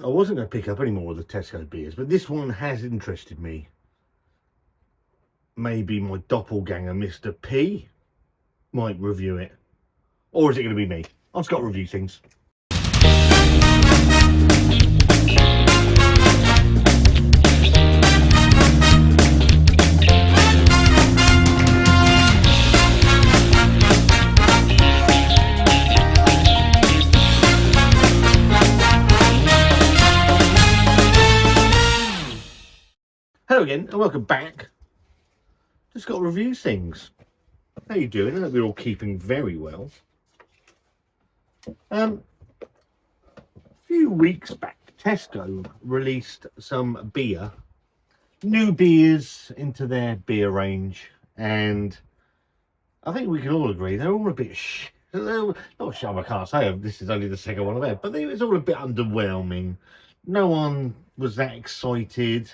I wasn't going to pick up any more of the Tesco beers, but this one has interested me. Maybe my doppelganger, Mr. P, might review it. Or is it going to be me? I've got to review things. Hello again and welcome back. Just got to review things. How you doing? I hope you're all keeping very well. A few weeks back, Tesco released some beer, new beers into their beer range, and I think we can all agree they're all a bit not sure, I can't say this is only the second one I've had, but it's all a bit underwhelming. No one was that excited.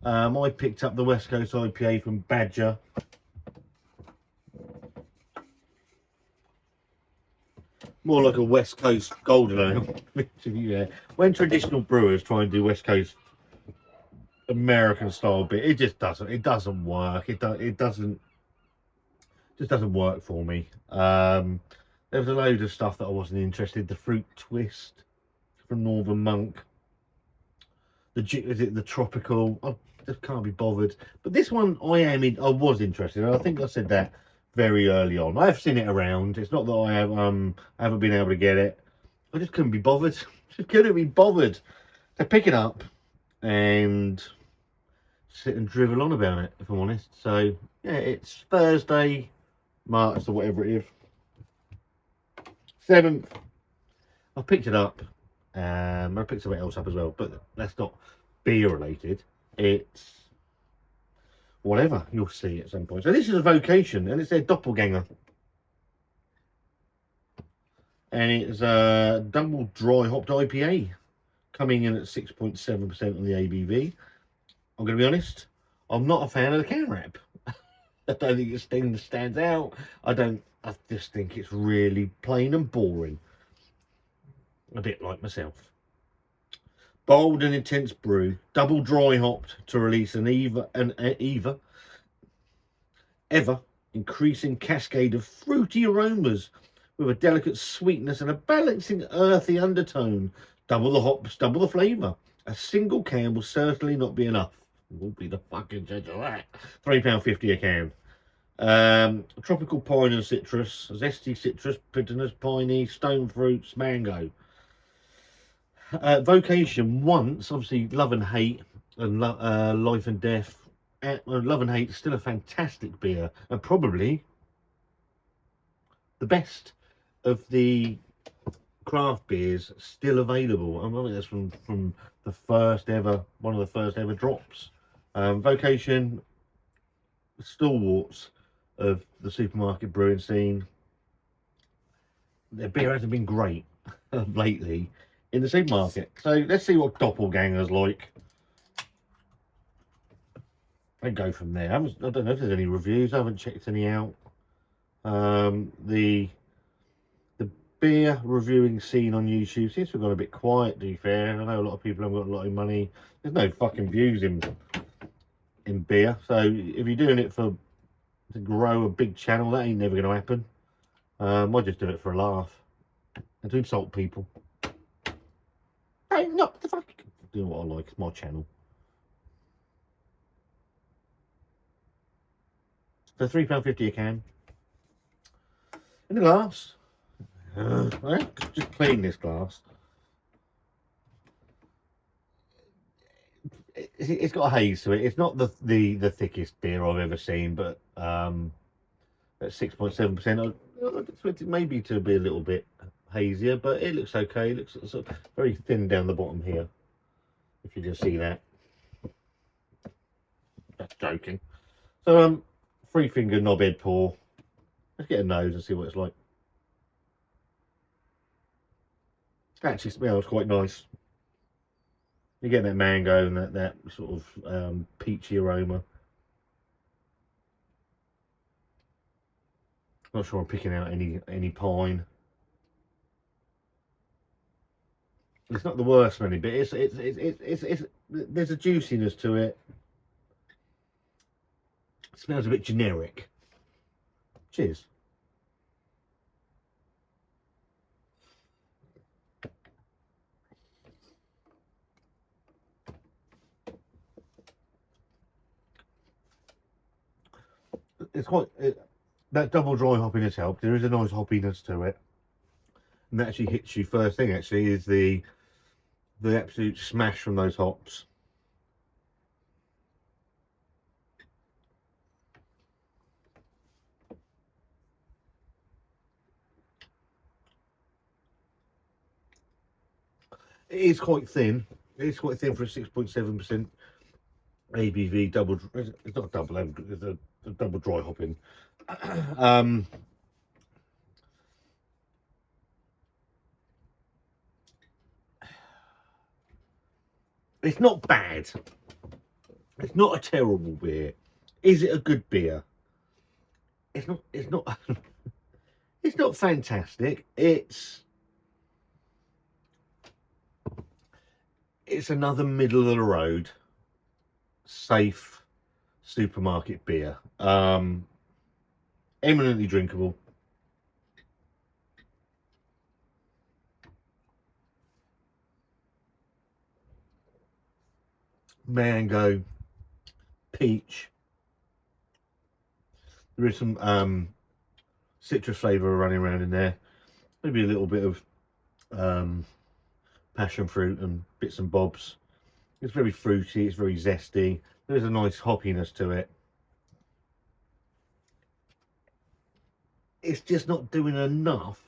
I picked up the West Coast IPA from Badger. More like a West Coast Golden Ale. Yeah. When traditional brewers try and do West Coast American style beer, it just doesn't. It doesn't work. It doesn't. Just doesn't work for me. There was a load of stuff that I wasn't interested. The fruit twist from Northern Monk. Is it the tropical? I just can't be bothered. But this one, I was interested, and I think I said that very early on. I have seen it around. It's not that I haven't been able to get it. I just couldn't be bothered. Just couldn't be bothered to pick it up and sit and drivel on about it, if I'm honest. So yeah, it's Thursday, March or whatever it is, 7th. I picked it up. I picked something else up as well, but that's not beer related. It's whatever, you'll see at some point. So this is a Vocation, and it's their doppelganger, and it's a double dry hopped IPA coming in at 6.7% on the ABV. I'm going to be honest, I'm not a fan of the can wrap. I don't think this thing stands out. I just think it's really plain and boring. A bit like myself. Bold and intense brew, double dry hopped to release an ever increasing cascade of fruity aromas with a delicate sweetness and a balancing earthy undertone. Double the hops, double the flavour. A single can will certainly not be enough. We'll be the fucking judge of that. £3.50 a can. Tropical pine and citrus, zesty citrus, bitterness, piney, stone fruits, mango. Vocation once, obviously, Love and Hate and Life and Death. Love and Hate is still a fantastic beer and probably the best of the craft beers still available. I think that's from the first ever, one of the first ever drops. Vocation, stalwarts of the supermarket brewing scene. Their beer hasn't been great lately in the supermarket. So let's see what Doppelganger's like and go from there. I don't know if there's any reviews. I haven't checked any out. The beer reviewing scene on YouTube seems to have gone a bit quiet, to be fair. I know a lot of people haven't got a lot of money. There's no fucking views in beer. So if you're doing it to grow a big channel, that ain't never going to happen. I just do it for a laugh and to insult people. Hey, no, the fuck, do what I like. It's my channel. So £3.50 a can. In the glass. Just clean this glass. It's got a haze to it. It's not the thickest beer I've ever seen, but at 6.7%, I expected maybe to be a little bit hazier, but it looks okay. It looks sort of very thin down the bottom here, if you just see that. That's joking. So 3-finger knobhead pour. Let's get a nose and see what it's like. Actually smells quite nice. You get that mango and that sort of peachy aroma. Not sure I'm picking out any pine. It's not the worst smelling bit. It's there's a juiciness to it. It smells a bit generic. Cheers. It's quite that double dry hoppiness helped. There is a nice hoppiness to it, and that actually hits you first thing. Actually, is the absolute smash from those hops. It is quite thin. It's quite thin for a 6.7% ABV double. It's not double. It's a double dry hopping. It's not bad. It's not a terrible beer. Is it a good beer? It's not. It's not. It's not fantastic. It's another middle of the road, safe supermarket beer. Eminently drinkable. Mango, peach. There is some citrus flavour running around in there. Maybe a little bit of passion fruit and bits and bobs. It's very fruity. It's very zesty. There's a nice hoppiness to it. It's just not doing enough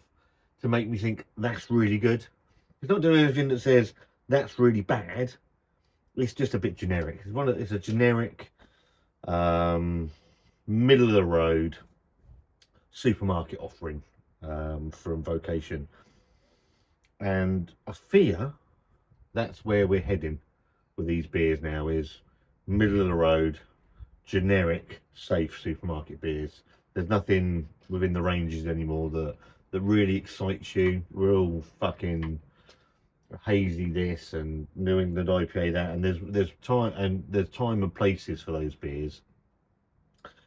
to make me think that's really good. It's not doing anything that says that's really bad. It's just a bit generic. It's a generic, middle of the road supermarket offering from Vocation, and I fear that's where we're heading with these beers now. Is middle of the road, generic, safe supermarket beers. There's nothing within the ranges anymore that really excites you. We're all fucking hazy this and New England IPA that, and there's time and places for those beers,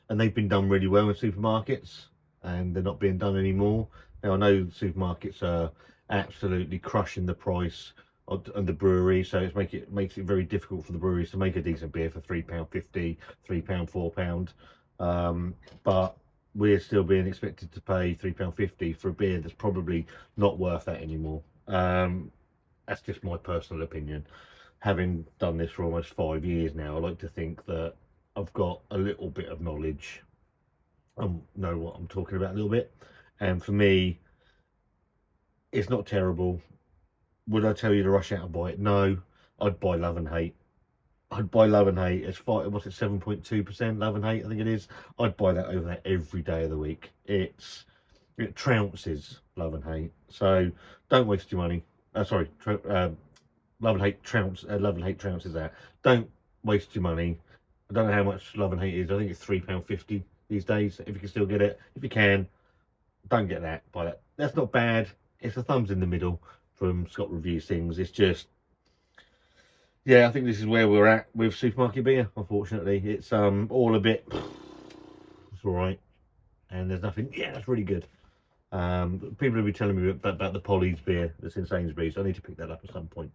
and they've been done really well in supermarkets, and they're not being done anymore. Now I know supermarkets are absolutely crushing the price of the brewery, so it makes it very difficult for the breweries to make a decent beer for £3.50, £3, £4. But we're still being expected to pay £3.50 for a beer that's probably not worth that anymore. That's just my personal opinion. Having done this for almost 5 years now, I like to think that I've got a little bit of knowledge. I know what I'm talking about a little bit. And for me, it's not terrible. Would I tell you to rush out and buy it? No. I'd buy Love and Hate. I'd buy Love and Hate. It's 7.2% Love and Hate, I think it is. I'd buy that over there every day of the week. It trounces Love and Hate. So don't waste your money. Sorry, Love and Hate trounces that. Don't waste your money. I don't know how much Love and Hate is. I think it's £3.50 these days. If you can still get it, if you can, don't get that. Buy that. That's not bad. It's a thumbs in the middle from Scott Reviews Things. It's just, yeah, I think this is where we're at with supermarket beer. Unfortunately, it's all a bit. It's all right, and there's nothing. Yeah, that's really good. People will be telling me about the Polly's beer that's in Sainsbury's. I need to pick that up at some point.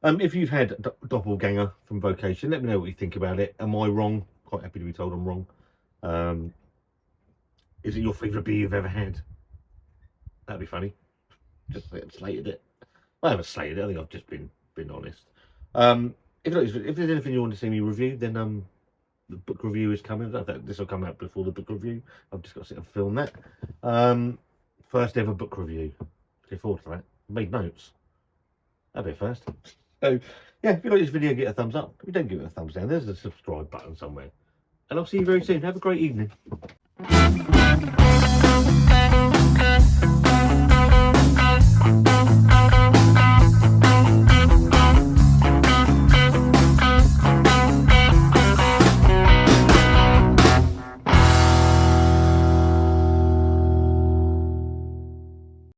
If you've had Doppelganger from Vocation, let me know what you think about it. Am I wrong? Quite happy to be told I'm wrong. Is it your favourite beer you've ever had? That'd be funny. Just slated it. I haven't slated it. I think I've just been honest. If there's anything you want to see me review, then the book review is coming. This will come out before the book review. I've just got to sit and film that. First ever book review. Looking forward to that. Made notes. That'll be first. So yeah, if you like this video, get a thumbs up. If you don't, give it a thumbs down. There's a subscribe button somewhere. And I'll see you very soon. Have a great evening.